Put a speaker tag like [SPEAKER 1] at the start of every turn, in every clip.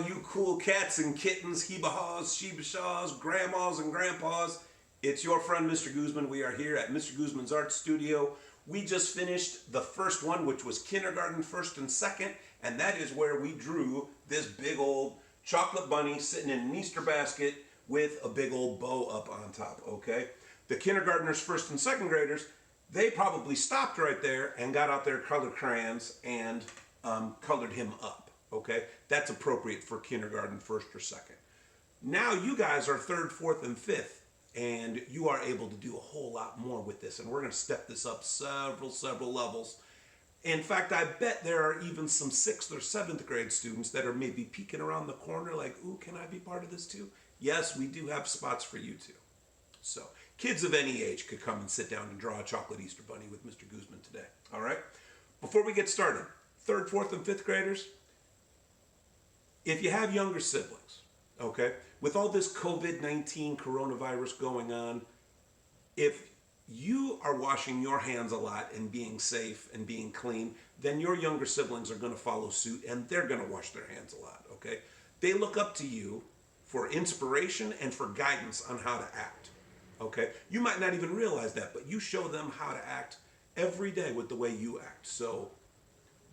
[SPEAKER 1] you cool cats and kittens, heba-haws, sheba-shaws, grandmas and grandpas. It's your friend, Mr. Guzman. We are here at Mr. Guzman's Art Studio. We just finished the first one, which was kindergarten, first and second, and that is where we drew this big old chocolate bunny sitting in an Easter basket with a big old bow up on top, okay? The kindergartners, first and second graders, they probably stopped right there and got out their color crayons and colored him up, okay? That's appropriate for kindergarten, first or second. Now you guys are third, fourth, and fifth, and you are able to do a whole lot more with this, and we're going to step this up several levels. In fact, I bet there are even some 6th or 7th grade students that are maybe peeking around the corner like, ooh, can I be part of this too? Yes, we do have spots for you too. So kids of any age could come and sit down and draw a chocolate Easter bunny with Mr. Guzman today, all right? Before we get started, 3rd, 4th, and 5th graders, if you have younger siblings, okay, with all this COVID-19 coronavirus going on, if you are washing your hands a lot and being safe and being clean, then your younger siblings are going to follow suit and they're going to wash their hands a lot, okay? They look up to you for inspiration and for guidance on how to act, okay? You might not even realize that, but you show them how to act every day with the way you act. So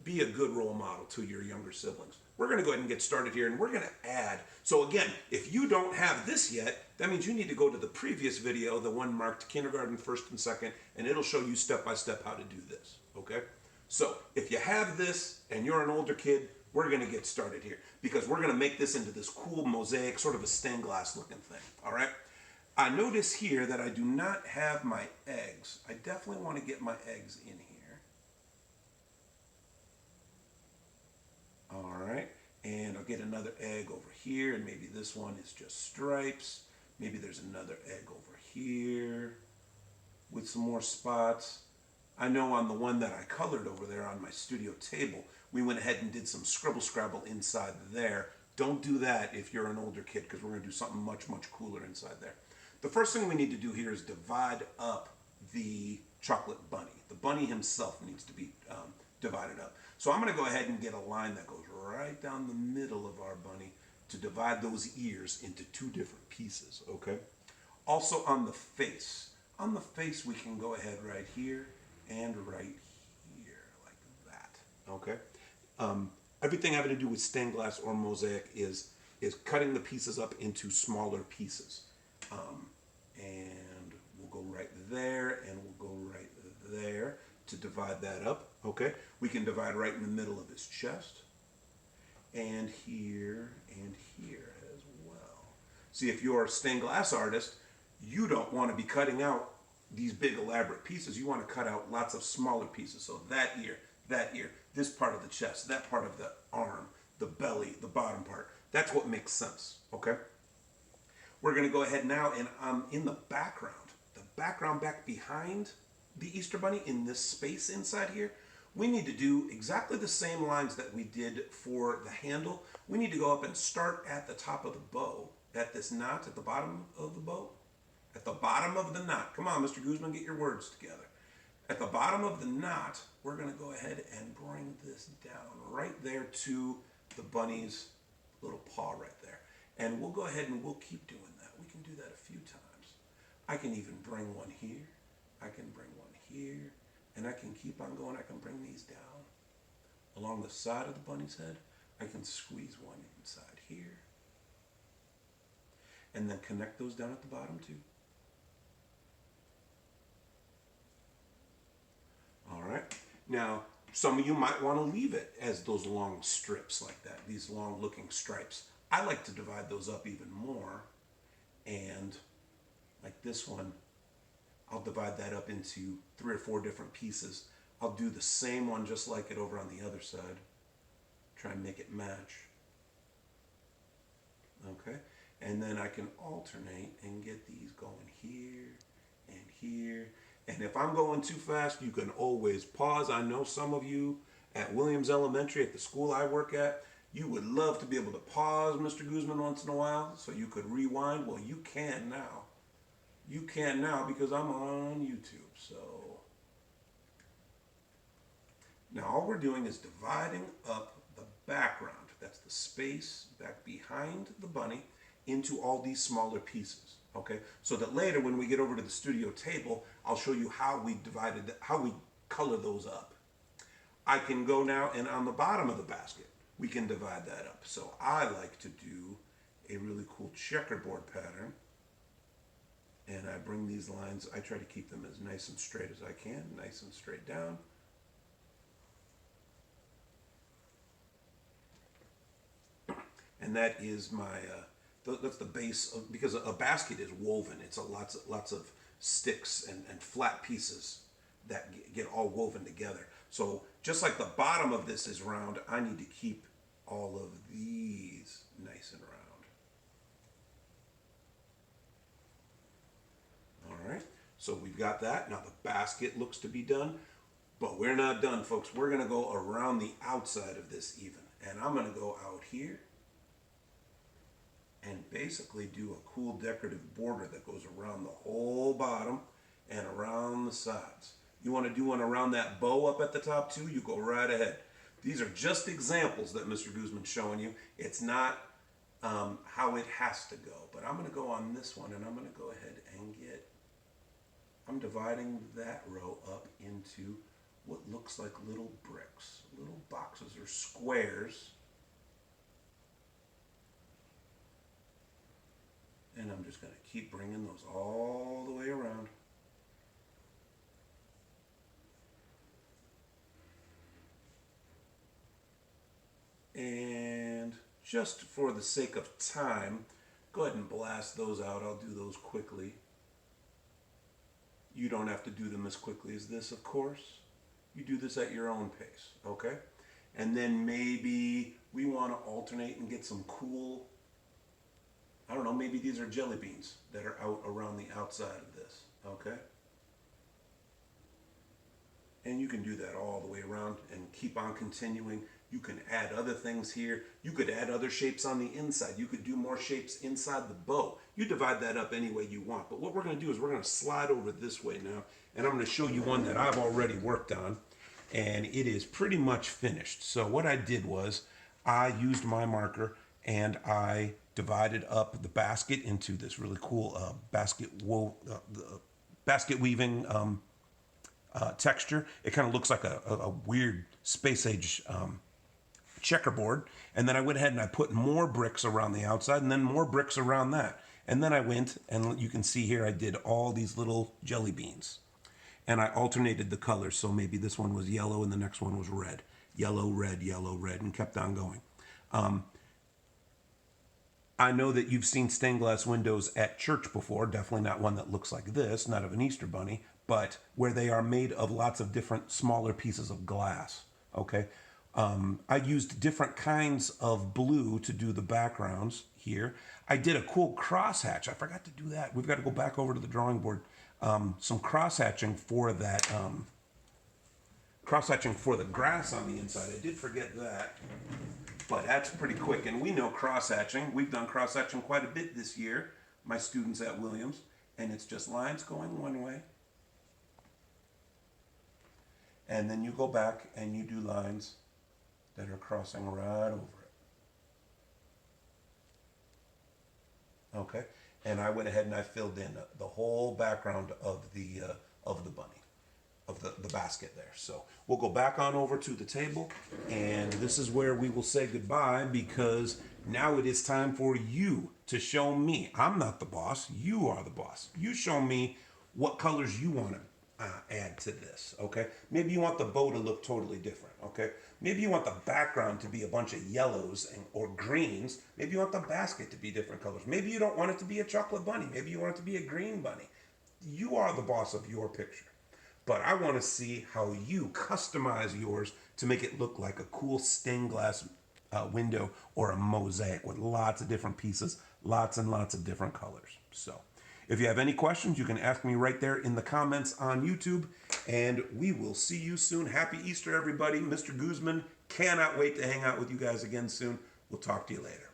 [SPEAKER 1] be a good role model to your younger siblings. We're going to go ahead and get started here, and we're going to add. So again, if you don't have this yet, that means you need to go to the previous video, the one marked kindergarten, first and second, and it'll show you step by step how to do this, okay? So if you have this and you're an older kid, we're going to get started here because we're going to make this into this cool mosaic, sort of a stained glass looking thing, all right? I notice here that I do not have my eggs. I definitely want to get my eggs in here. All right, and I'll get another egg over here, and maybe this one is just stripes. Maybe there's another egg over here with some more spots. I know on the one that I colored over there on my studio table, we went ahead and did some scribble scrabble inside there. Don't do that if you're an older kid because we're going to do something much cooler inside there. The first thing we need to do here is divide up the chocolate bunny. The bunny himself needs to be divided up. So I'm going to go ahead and get a line that goes right down the middle of our bunny to divide those ears into 2 different pieces, okay? Also on the face. On the face we can go ahead right here and right here, like that, okay? Everything having to do with stained glass or mosaic is cutting the pieces up into smaller pieces. And we'll go right there and we'll go right there to divide that up, okay? We can divide right in the middle of his chest and here as well. See, if you're a stained glass artist, you don't want to be cutting out these big elaborate pieces. You want to cut out lots of smaller pieces. So that ear, this part of the chest, that part of the arm, the belly, the bottom part. That's what makes sense, okay? We're going to go ahead now and in the background back behind the Easter Bunny, in this space inside here, we need to do exactly the same lines that we did for the handle. We need to go up and start at the top of the bow, at this knot at the bottom of the bow. At the bottom of the knot. Come on, Mr. Guzman, get your words together. At the bottom of the knot, we're going to go ahead and bring this down right there to the bunny's little paw right there. And we'll go ahead and we'll keep doing that. We can do that a few times. I can even bring one here. I can bring one here. And I can keep on going. I can bring these down along the side of the bunny's head. I can squeeze one inside here. And then connect those down at the bottom too. All right. Now, some of you might want to leave it as those long strips like that, these long looking stripes. I like to divide those up even more, and like this one, I'll divide that up into 3 or 4 different pieces. I'll do the same one just like it over on the other side. Try and make it match. Okay, and then I can alternate and get these going here and here. And if I'm going too fast, you can always pause. I know some of you at Williams Elementary, at the school I work at, you would love to be able to pause Mr. Guzman once in a while so you could rewind. Well, you can now. You can now because I'm on YouTube. So now all we're doing is dividing up the background. That's the space back back behind the bunny into all these smaller pieces, okay? So that later when we get over to the studio table, I'll show you how we color those up. I can go now, and on the bottom of the basket, we can divide that up. So I like to do a really cool checkerboard pattern. And I bring these lines, I try to keep them as nice and straight as I can, nice and straight down. And that is my, that's the base, because a basket is woven. It's lots of sticks and flat pieces that get all woven together. So just like the bottom of this is round, I need to keep all of these nice and round. All right, so we've got that. Now the basket looks to be done, but we're not done, folks. We're gonna go around the outside of this even. And I'm gonna go out here and basically do a cool decorative border that goes around the whole bottom and around the sides. You want to do one around that bow up at the top too, you go right ahead. These are just examples that Mr. Guzman's showing you. It's not how it has to go. But I'm going to go on this one, and I'm going to go ahead and I'm dividing that row up into what looks like little bricks, little boxes or squares. And I'm just going to keep bringing those all the way around. And just for the sake of time, go ahead and blast those out. I'll do those quickly. You don't have to do them as quickly as this, of course. You do this at your own pace, okay? And then maybe we want to alternate and get some cool, I don't know, maybe these are jelly beans that are out around the outside of this, okay? And you can do that all the way around and keep on continuing. You can add other things here. You could add other shapes on the inside. You could do more shapes inside the bow. You divide that up any way you want. But what we're going to do is we're going to slide over this way now. And I'm going to show you one that I've already worked on. And it is pretty much finished. So what I did was I used my marker and I divided up the basket into this really cool basket weaving texture. It kind of looks like a weird space age checkerboard. And then I went ahead and I put more bricks around the outside and then more bricks around that. And then I went, and you can see here I did all these little jelly beans. And I alternated the colors. So maybe this one was yellow and the next one was red. Yellow, red, and kept on going. I know that you've seen stained glass windows at church before. Definitely not one that looks like this, not of an Easter bunny, but where they are made of lots of different smaller pieces of glass, okay? I used different kinds of blue to do the backgrounds here. I did a cool crosshatch. I forgot to do that. We've got to go back over to the drawing board. Some crosshatching for that, crosshatching for the grass on the inside. I did forget that, but that's pretty quick. And we know crosshatching. We've done crosshatching quite a bit this year, my students at Williams, and it's just lines going one way. And then you go back and you do lines that are crossing right over it. Okay, and I went ahead and I filled in the whole background of the bunny, of the basket there. So we'll go back on over to the table, and this is where we will say goodbye, because now it is time for you to show me. I'm not the boss, you are the boss. You show me what colors you want to add to this, okay? Maybe you want the bow to look totally different, okay? Maybe you want the background to be a bunch of yellows or greens. Maybe you want the basket to be different colors. Maybe you don't want it to be a chocolate bunny. Maybe you want it to be a green bunny. You are the boss of your picture. But I want to see how you customize yours to make it look like a cool stained glass window or a mosaic with lots of different pieces, lots and lots of different colors. So if you have any questions, you can ask me right there in the comments on YouTube, and we will see you soon. Happy Easter, everybody. Mr. Guzman cannot wait to hang out with you guys again soon. We'll talk to you later.